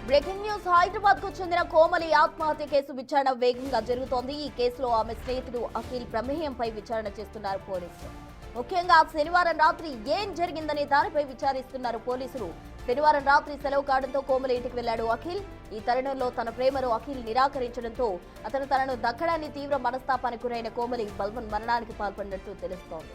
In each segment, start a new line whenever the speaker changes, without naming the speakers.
Breaking news Hyderabad కు చెందిన కోమలి ఆత్మహత్య కేసు విచారణ వేగంగా జరుగుతోంది. ఈ కేసులో ఆమె స్నేహితుడు అఖిల్ ప్రమేయంపై విచారణ చేస్తున్నారు పోలీసులు. ముఖ్యంగా శనివారం రాత్రి ఏం జరిగిందనే దానిపై విచారిస్తున్నారు పోలీసులు. శనివారం రాత్రి సెలవు కావడంతో కోమలి ఇంటికి వెళ్లాడు అఖిల్. ఈ తరుణంలో తన ప్రేమను అఖిల్ నిరాకరించడంతో అతను తనను దక్కడాన్ని తీవ్ర మనస్తాపానికి గురైన కోమలి బల్వన్ మరణానికి పాల్పడినట్టు తెలుస్తోంది.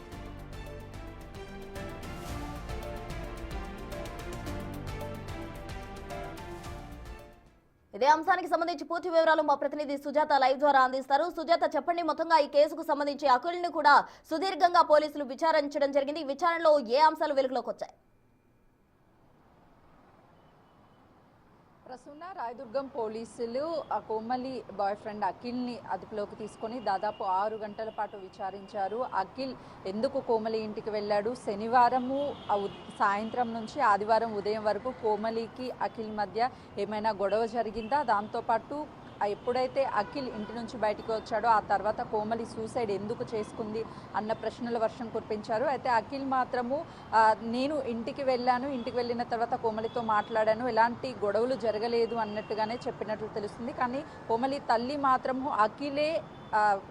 ఇదే అంశానికి సంబంధించి పూర్తి వివరాలు మా ప్రతినిధి సుజాత లైవ్ ద్వారా అందిస్తారు. సుజాత, చెప్పండి, మొత్తంగా ఈ కేసుకు సంబంధించి అఖిల్ను కూడా సుదీర్ఘంగా పోలీసులు విచారించడం జరిగింది. ఈ విచారణలో ఏ అంశాలు వెలుగులోకి వచ్చాయి?
ప్రసన్న, రాయదుర్గం పోలీసులు ఆ కోమలి బాయ్ ఫ్రెండ్ అఖిల్ని అదుపులోకి తీసుకొని దాదాపు 6 గంటల పాటు విచారించారు. అఖిల్ ఎందుకు కోమలి ఇంటికి వెళ్ళాడు, శనివారము సాయంత్రం నుంచి ఆదివారం ఉదయం వరకు కోమలికి అఖిల్ మధ్య ఏమైనా గొడవ జరిగిందా, దాంతోపాటు ఎప్పుడైతే అఖిల్ ఇంటి నుంచి బయటికి వచ్చాడో ఆ తర్వాత కోమలి సూసైడ్ ఎందుకు చేసుకుంది అన్న ప్రశ్నల వర్షం కురిపించారు. అయితే అఖిల్ మాత్రము నేను ఇంటికి వెళ్ళిన తర్వాత కోమలితో మాట్లాడాను, ఎలాంటి గొడవలు జరగలేదు అన్నట్టుగానే చెప్పినట్లు తెలుస్తుంది. కానీ కోమలి తల్లి మాత్రము అఖిలే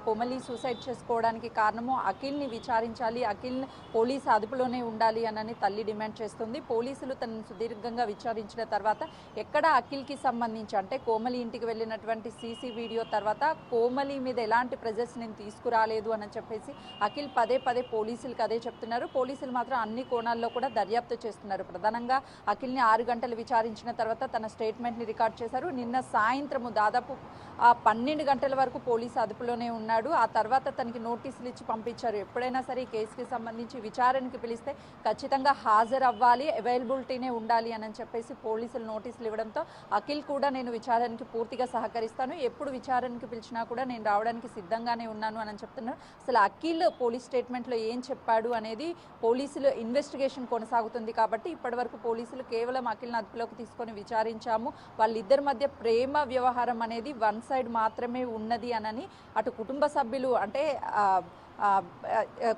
కోమలి సూసైడ్ చేసుకోవడానికి కారణము, అఖిల్ని విచారించాలి, అఖిల్ పోలీసు అదుపులోనే ఉండాలి అని తల్లి డిమాండ్ చేస్తుంది. పోలీసులు తనను సుదీర్ఘంగా విచారించిన తర్వాత ఎక్కడ అఖిల్కి సంబంధించి అంటే కోమలి ఇంటికి వెళ్ళినటువంటి సీసీ వీడియో తర్వాత కోమలి మీద ఎలాంటి ప్రెజర్స్ నేను తీసుకురాలేదు అని చెప్పేసి అఖిల్ పదే పోలీసులకు అదే చెప్తున్నారు. పోలీసులు మాత్రం అన్ని కోణాల్లో కూడా దర్యాప్తు చేస్తున్నారు. ప్రధానంగా అఖిల్ని 6 గంటలు విచారించిన తర్వాత తన స్టేట్మెంట్ని రికార్డ్ చేశారు. నిన్న సాయంత్రము దాదాపు 12 గంటల వరకు పోలీసు అదుపులోనే ఉన్నాడు. ఆ తర్వాత తనకి నోటీసులు ఇచ్చి పంపించారు. ఎప్పుడైనా సరే ఈ కేసుకి సంబంధించి విచారణకి పిలిస్తే ఖచ్చితంగా హాజరవ్వాలి, అవైలబిలిటీనే ఉండాలి అని చెప్పేసి పోలీసులు నోటీసులు ఇవ్వడంతో అఖిల్ కూడా నేను విచారణకి పూర్తిగా సహకరిస్తాను, ఎప్పుడు విచారణకి పిలిచినా కూడా నేను రావడానికి సిద్ధంగానే ఉన్నాను అని చెప్తున్నారు. అసలు అఖిల్ పోలీస్ స్టేట్మెంట్లో ఏం చెప్పాడు అనేది పోలీసులు ఇన్వెస్టిగేషన్ కొనసాగుతుంది. కాబట్టి ఇప్పటివరకు పోలీసులు కేవలం అఖిల్ని అదుపులోకి తీసుకొని విచారించాము, వాళ్ళిద్దరి మధ్య ప్రేమ వ్యవహారం అనేది వన్ సైడ్ మాత్రమే ఉన్నది అని అటు కుటుంబ సభ్యులు అంటే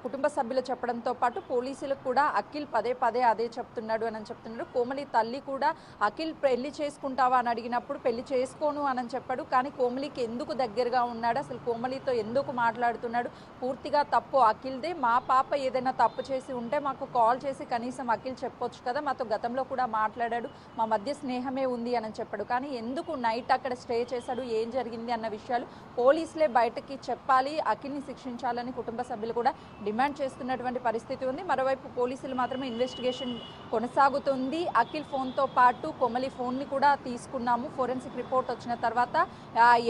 కుటుంబ సభ్యులు చెప్పడంతో పాటు పోలీసులకు కూడా అఖిల్ పదే అదే చెప్తున్నాడు అని చెప్తున్నారు. కోమలి తల్లి కూడా అఖిల్ పెళ్లి చేసుకుంటావా అని అడిగినప్పుడు పెళ్లి చేసుకోను అని చెప్పాడు. కానీ కోమలికి ఎందుకు దగ్గరగా ఉన్నాడు, అసలు కోమలితో ఎందుకు మాట్లాడుతున్నాడు, పూర్తిగా తప్పు అఖిల్దే. మా పాప ఏదైనా తప్పు చేసి ఉంటే మాకు కాల్ చేసి కనీసం అఖిల్ చెప్పొచ్చు కదా, మాతో గతంలో కూడా మాట్లాడాడు, మా మధ్య స్నేహమే ఉంది అని చెప్పాడు. కానీ ఎందుకు నైట్ అక్కడ స్టే చేశాడు, ఏం జరిగింది అన్న విషయాలు పోలీసులే బయటకి చెప్పాలి, అఖిల్ని శిక్షించాలని కుటుంబ సభ్యులు కూడా డిమాండ్ చేస్తున్నటువంటి పరిస్థితి ఉంది. మరోవైపు పోలీసులు మాత్రమే ఇన్వెస్టిగేషన్ కొనసాగుతుంది. అఖిల్ ఫోన్తో పాటు కోమలి ఫోన్ని కూడా తీసుకున్నాము. ఫోరెన్సిక్ రిపోర్ట్ వచ్చిన తర్వాత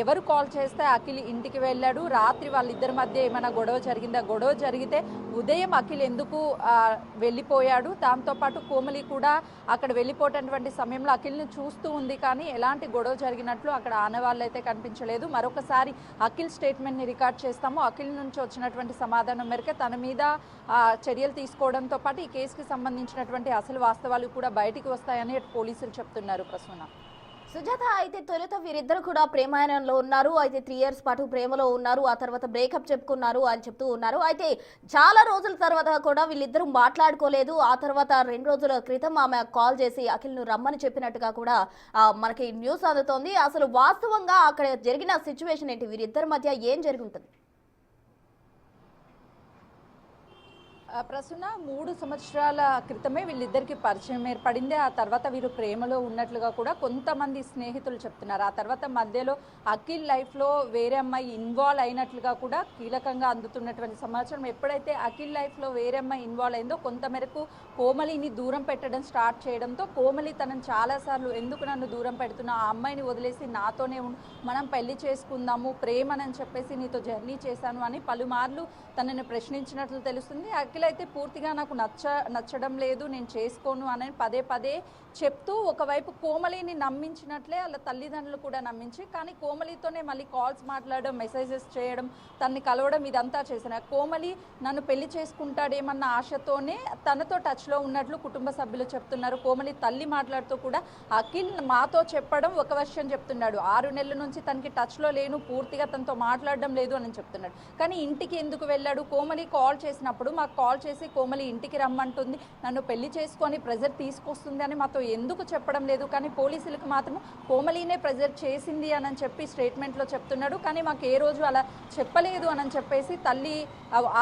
ఎవరు కాల్ చేస్తే అఖిల్ ఇంటికి వెళ్ళాడు, రాత్రి వాళ్ళిద్దరి మధ్య ఏమైనా గొడవ జరిగిందా, గొడవ జరిగితే ఉదయం అఖిల్ ఎందుకు వెళ్ళిపోయాడు, దాంతోపాటు కోమలి కూడా అక్కడ వెళ్ళిపోయేటటువంటి సమయంలో అఖిల్ని చూస్తూ ఉంది కానీ ఎలాంటి గొడవ జరిగినట్లు అక్కడ ఆనవాళ్ళు అయితే కనిపించలేదు. మరొకసారి అఖిల్ స్టేట్మెంట్ని రికార్డ్ చేస్తాము. అఖిల్ నుంచి వచ్చినటువంటి సమాధానం మేరకు తన మీద చర్యలు తీసుకోవడంతో పాటు ఈ కేసుకి సంబంధించినటువంటి అసలు వాస్తవాలు కూడా బయటికి వస్తాయని పోలీసులు చెప్తున్నారు. ప్రసన్న,
సుజాత, అయితే తొలుత వీరిద్దరు కూడా ప్రేమాయణంలో ఉన్నారు, అయితే 3 years పాటు ప్రేమలో ఉన్నారు, ఆ తర్వాత బ్రేకప్ చెప్పుకున్నారు అని చెప్తూ ఉన్నారు. అయితే చాలా రోజుల తర్వాత కూడా వీళ్ళిద్దరూ మాట్లాడుకోలేదు. ఆ తర్వాత 2 రోజుల క్రితం ఆమె కాల్ చేసి అఖిల్ను రమ్మని చెప్పినట్టుగా కూడా మనకి న్యూస్ అందుతోంది. అసలు వాస్తవంగా అక్కడ జరిగిన సిచ్యువేషన్ ఏంటి, వీరిద్దరి మధ్య ఏం జరిగి ఉంటుంది?
ప్రస్తుతం 3 సంవత్సరాల క్రితమే వీళ్ళిద్దరికి పరిచయం ఏర్పడింది. ఆ తర్వాత వీరు ప్రేమలో ఉన్నట్లుగా కూడా కొంతమంది స్నేహితులు చెప్తున్నారు. ఆ తర్వాత మధ్యలో అఖిల్ లైఫ్లో వేరే అమ్మాయి ఇన్వాల్వ్ అయినట్లుగా కూడా కీలకంగా అందుతున్నటువంటి సమాచారం. ఎప్పుడైతే అఖిల్ లైఫ్లో వేరే అమ్మాయి ఇన్వాల్వ్ అయిందో కొంతమేరకు కోమలిని దూరం పెట్టడం స్టార్ట్ చేయడంతో కోమలి తనను చాలాసార్లు ఎందుకు నన్ను దూరం పెడుతున్నా, ఆ అమ్మాయిని వదిలేసి నాతోనే మనం పెళ్లి చేసుకుందాము, ప్రేమనని చెప్పేసి నీతో జర్నీ చేశాను అని పలుమార్లు తనని ప్రశ్నించినట్లు తెలుస్తుంది. అఖిల్ అయితే పూర్తిగా నాకు నచ్చడం లేదు, నేను చేసుకోను అని పదే చెప్తూ ఒకవైపు కోమలిని నమ్మించినట్లే వాళ్ళ తల్లిదండ్రులు కూడా నమ్మించి, కానీ కోమలితోనే మళ్ళీ కాల్స్ మాట్లాడడం, మెసేజెస్ చేయడం, తనని కలవడం ఇదంతా చేసిన కోమలి నన్ను పెళ్లి చేసుకుంటాడేమన్న ఆశతోనే తనతో టచ్లో ఉన్నట్లు కుటుంబ సభ్యులు చెప్తున్నారు. కోమలి తల్లి మాట్లాడుతూ కూడా అఖిల్ మాతో చెప్పడం ఒక వర్షన్ చెప్తున్నాడు, 6 నెలల నుంచి తనకి టచ్లో లేను, పూర్తిగా తనతో మాట్లాడడం లేదు అని చెప్తున్నాడు. కానీ ఇంటికి ఎందుకు వెళ్ళాడు, కోమలి కాల్ చేసినప్పుడు మాకు కాల్ చేసి కోమలి ఇంటికి రమ్మంటుంది, నన్ను పెళ్లి చేసుకొని ప్రెజర్ తీసుకొస్తుంది అని మాతో ఎందుకు చెప్పడం లేదు, కానీ పోలీసులకు మాత్రం కోమలినే ప్రెజర్ చేసింది అని చెప్పి స్టేట్మెంట్లో చెప్తున్నాడు. కానీ మాకు ఏ రోజు అలా చెప్పలేదు అని చెప్పేసి తల్లి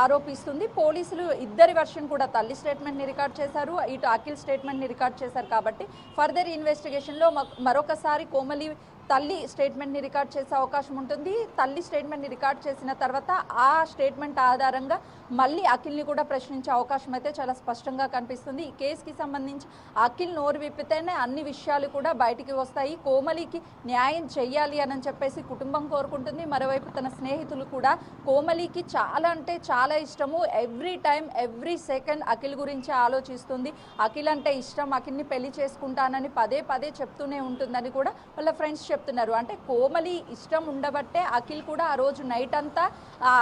ఆరోపిస్తుంది. పోలీసులు ఇద్దరి వర్షన్ కూడా, తల్లి స్టేట్మెంట్ని రికార్డ్ చేశారు, ఇటు అఖిల్ స్టేట్మెంట్ని రికార్డ్ చేశారు. కాబట్టి ఫర్దర్ ఇన్వెస్టిగేషన్లో మరొకసారి కోమలి తల్లి స్టేట్మెంట్ని రికార్డ్ చేసే అవకాశం ఉంటుంది. తల్లి స్టేట్మెంట్ని రికార్డ్ చేసిన తర్వాత ఆ స్టేట్మెంట్ ఆధారంగా మళ్ళీ అఖిల్ని కూడా ప్రశ్నించే అవకాశం అయితే చాలా స్పష్టంగా కనిపిస్తుంది. ఈ కేసుకి సంబంధించి అఖిల్ నోరు విప్పితేనే అన్ని విషయాలు కూడా బయటికి వస్తాయి. కోమలికి న్యాయం చెయ్యాలి అని చెప్పేసి కుటుంబం కోరుకుంటుంది. మరోవైపు తన స్నేహితులు కూడా కోమలికి చాలా అంటే చాలా ఇష్టము, every time every second Akhil గురించి ఆలోచిస్తుంది. అఖిల్ అంటే ఇష్టం, అఖిల్ని పెళ్లి చేసుకుంటానని పదే పదే చెప్తూనే ఉంటుందని కూడా వాళ్ళ ఫ్రెండ్స్ చెప్తున్నారు. అంటే కోమలి ఇష్టం ఉండబట్టే అఖిల్ కూడా ఆ రోజు నైట్ అంతా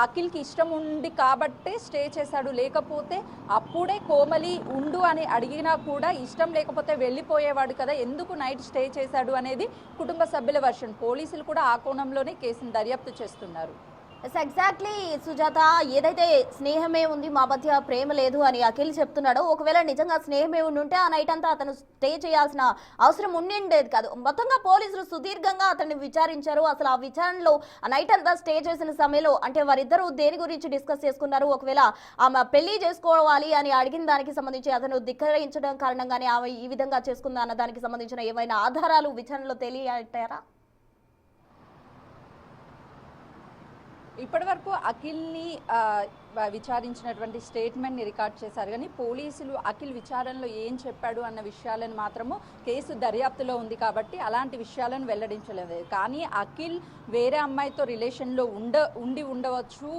అఖిల్కి ఇష్టం ఉంది కాబట్టే స్టే చేశాడు. లేకపోతే అప్పుడే కోమలి ఉండు అని అడిగినా కూడా ఇష్టం లేకపోతే వెళ్ళిపోయేవాడు కదా, ఎందుకు నైట్ స్టే చేశాడు అనేది కుటుంబ సభ్యుల వర్షన్. పోలీసులు కూడా ఆ కోణంలోనే కేసును దర్యాప్తు చేస్తున్నారు.
ఎగ్జాక్ట్లీ సుజాత, ఏదైతే స్నేహమే ఉంది మా మధ్య ప్రేమ లేదు అని అఖిల్ చెప్తున్నాడో, ఒకవేళ నిజంగా స్నేహమే ఉంటే ఆ నైట్ అంతా అతను స్టే చేయాల్సిన అవసరం ఉండిండేది కాదు. మొత్తంగా పోలీసులు సుదీర్ఘంగా అతన్ని విచారించారు. అసలు ఆ విచారణలో ఆ నైట్ అంతా స్టే చేసిన సమయంలో అంటే వారిద్దరూ దేని గురించి డిస్కస్ చేసుకున్నారు, ఒకవేళ ఆమె పెళ్లి చేసుకోవాలి అని అడిగిన దానికి సంబంధించి అతను ధిక్కరించడం కారణంగానే ఆమె ఈ విధంగా చేసుకుందా అన్న దానికి సంబంధించిన ఏమైనా ఆధారాలు విచారణలో తెలియటారా?
ఇప్పటి వరకు అఖిల్ని విచారించినటువంటి స్టేట్మెంట్ని రికార్డ్ చేశారు. కానీ పోలీసులు అఖిల్ విచారణలో ఏం చెప్పాడు అన్న విషయాలను మాత్రము కేసు దర్యాప్తులో ఉంది కాబట్టి అలాంటి విషయాలను వెల్లడించలేదు. కానీ అఖిల్ వేరే అమ్మాయితో రిలేషన్లో ఉండవచ్చు.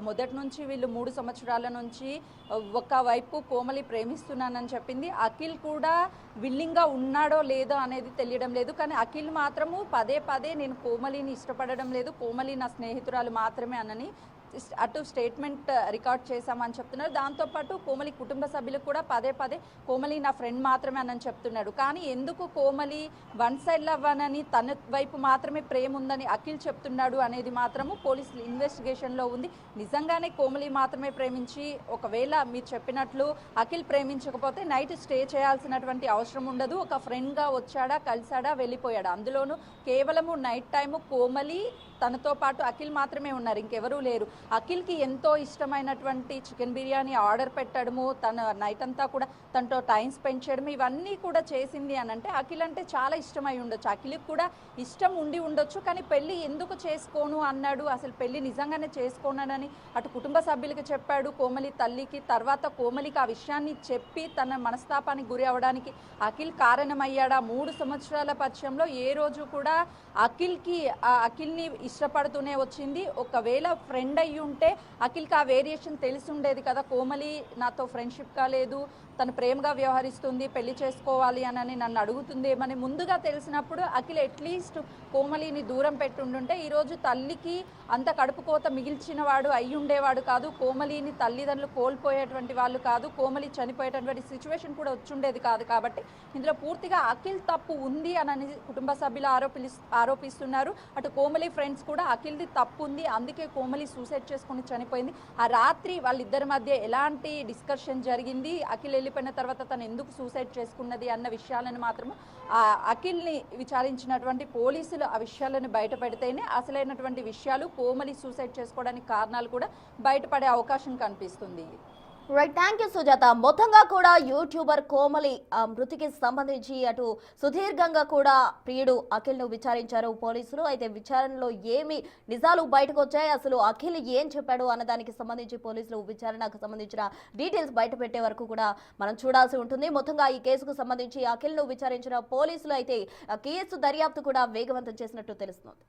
మొదటి నుంచి వీళ్ళు 3 సంవత్సరాల నుంచి ఒకవైపు కోమలి ప్రేమిస్తున్నానని చెప్పింది. అఖిల్ కూడా విల్లింగ్గా ఉన్నాడో లేదో అనేది తెలియడం లేదు. కానీ అఖిల్ మాత్రము పదే పదే నేను కోమలిని ఇష్టపడడం లేదు, కోమలి నా స్నేహితురాలు మాత్రమే అనని అటు స్టేట్మెంట్ రికార్డ్ చేశామని చెప్తున్నారు. దాంతోపాటు కోమలి కుటుంబ సభ్యులకు కూడా పదే పదే కోమలి నా ఫ్రెండ్ మాత్రమే అని చెప్తున్నాడు. కానీ ఎందుకు కోమలి వన్ సైడ్ లవ్ అని తన వైపు మాత్రమే ప్రేమ ఉందని అఖిల్ చెప్తున్నాడు అనేది మాత్రము పోలీసులు ఇన్వెస్టిగేషన్లో ఉంది. నిజంగానే కోమలి మాత్రమే ప్రేమించి ఒకవేళ మీరు చెప్పినట్లు అఖిల్ ప్రేమించకపోతే నైట్ స్టే చేయాల్సినటువంటి అవసరం ఉండదు. ఒక ఫ్రెండ్గా వచ్చాడా, కలిసాడా, వెళ్ళిపోయాడా. అందులోనూ కేవలము నైట్ టైము కోమలి తనతో పాటు అఖిల్ మాత్రమే ఉన్నారు, ఇంకెవరూ లేరు. అఖిల్కి ఎంతో ఇష్టమైనటువంటి చికెన్ బిర్యానీ ఆర్డర్ పెట్టడము, తన నైట్ అంతా కూడా తనతో టైం స్పెండ్ చేయడం, ఇవన్నీ కూడా చేసింది అని అంటే అఖిల్ అంటే చాలా ఇష్టమై ఉండొచ్చు. అఖిల్కి కూడా ఇష్టం ఉండి ఉండొచ్చు. కానీ పెళ్ళి ఎందుకు చేసుకోను అన్నాడు, అసలు పెళ్ళి నిజంగానే చేసుకోనని అటు కుటుంబ సభ్యులకి చెప్పాడు, కోమలి తల్లికి. తర్వాత కోమలికి ఆ విషయాన్ని చెప్పి తన మనస్తాపానికి గురి అవడానికి అఖిల్ కారణమయ్యాడా? 3 సంవత్సరాల పరిచయంలో ఏ రోజు కూడా అఖిల్ని ఇష్టపడుతూనే వచ్చింది. ఒకవేళ ఫ్రెండ్ అయ్యి ఉంటే అఖిల్కి ఆ వేరియేషన్ తెలిసి ఉండేది కదా, కోమలి నాతో ఫ్రెండ్షిప్ కాలేదు, తను ప్రేమగా వ్యవహరిస్తుంది, పెళ్లి చేసుకోవాలి అని నన్ను అడుగుతుందేమని ముందుగా తెలిసినప్పుడు అఖిల్ అట్లీస్ట్ కోమలిని దూరం పెట్టుండుంటే ఈరోజు తల్లికి అంత కడుపు కోత మిగిల్చిన వాడు అయి ఉండేవాడు కాదు, కోమలిని తల్లిదండ్రులు కోల్పోయేటువంటి వాళ్ళు కాదు, కోమలి చనిపోయేటటువంటి సిచ్యువేషన్ కూడా వచ్చుండేది కాదు. కాబట్టి ఇందులో పూర్తిగా అఖిల్ తప్పు ఉంది అని కుటుంబ సభ్యులు ఆరోపిస్తున్నారు. అటు కోమలి ఫ్రెండ్స్ కూడా అఖిల్ది తప్పు ఉంది, అందుకే కోమలి సూసైడ్ చేసుకుని చనిపోయింది. ఆ రాత్రి వాళ్ళిద్దరి మధ్య ఎలాంటి డిస్కషన్ జరిగింది, అఖిల్ వెళ్ళిపోయిన తర్వాత తను ఎందుకు సూసైడ్ చేసుకున్నది అన్న విషయాలను మాత్రము అఖిల్ని విచారించినటువంటి పోలీసులు ఆ విషయాలను బయటపెడితేనే అసలైనటువంటి విషయాలు, కోమలి సూసైడ్ చేసుకోవడానికి కారణాలు కూడా బయటపడే అవకాశం కనిపిస్తుంది.
Right, thank you Sujatha. మొత్తంగా కూడా యూట్యూబర్ కోమలి మృతికి సంబంధించి అటు సుదీర్ఘంగా కూడా ప్రియుడు అఖిల్ను విచారించారు పోలీసులు. అయితే విచారణలో ఏమి నిజాలు బయటకు వచ్చాయి, అసలు అఖిల్ ఏం చెప్పాడు అన్నదానికి సంబంధించి పోలీసులు విచారణకు సంబంధించిన డీటెయిల్స్ బయట పెట్టే వరకు కూడా మనం చూడాల్సి ఉంటుంది. మొత్తంగా ఈ కేసుకు సంబంధించి అఖిల్ను విచారించిన పోలీసులు అయితే కేసు దర్యాప్తు కూడా వేగవంతం చేసినట్టు తెలుస్తుంది.